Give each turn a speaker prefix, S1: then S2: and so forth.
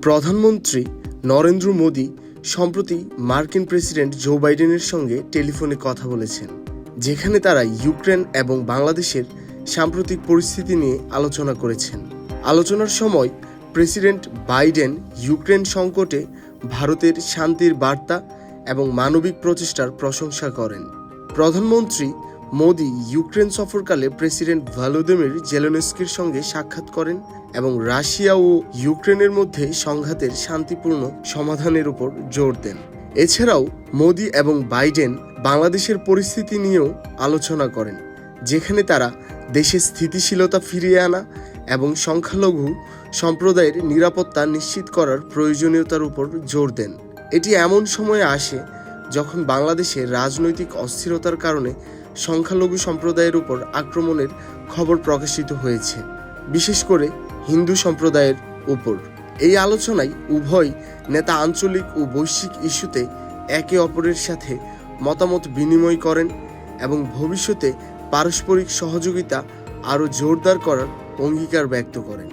S1: প্রধানমন্ত্রী নরেন্দ্র মোদী সম্প্রতি মার্কিন প্রেসিডেন্ট জো বাইডেনের সঙ্গে টেলিফোনে কথা বলেছেন, যেখানে তারা ইউক্রেন এবং বাংলাদেশের সাম্প্রতিক পরিস্থিতি নিয়ে আলোচনা করেছেন। আলোচনার সময় প্রেসিডেন্ট বাইডেন ইউক্রেন সংকটে ভারতের শান্তির বার্তা এবং মানবিক প্রচেষ্টার প্রশংসা করেন। প্রধানমন্ত্রী মোদী ইউক্রেন সফরকালে প্রেসিডেন্ট ভলোদিমির জেলেনস্কির সঙ্গে সাক্ষাৎ করেন এবং রাশিয়া ও ইউক্রেনের মধ্যে সংঘাতের শান্তিপূর্ণ সমাধানের উপর জোর দেন। এছাড়াও মোদী এবং বাইডেন বাংলাদেশের পরিস্থিতি নিয়েও আলোচনা করেন, যেখানে তারা দেশে স্থিতিশীলতা ফিরিয়ে আনা এবং সংখ্যালঘু সম্প্রদায়ের নিরাপত্তা নিশ্চিত করার প্রয়োজনীয়তার উপর জোর দেন। এটি এমন সময়ে আসে যখন বাংলাদেশে রাজনৈতিক অস্থিরতার কারণে সংখ্যালঘু সম্প্রদায়ের উপর আক্রমণের খবর প্রকাশিত হয়েছে, বিশেষ করে হিন্দু সম্প্রদায়ের উপর। এই আলোচনায় উভয় নেতা আঞ্চলিক ও বৈশ্বিক ইস্যুতে একে অপরের সাথে মতামত বিনিময় করেন এবং ভবিষ্যতে পারস্পরিক সহযোগিতা আরও জোরদার করার অঙ্গীকার ব্যক্ত করেন।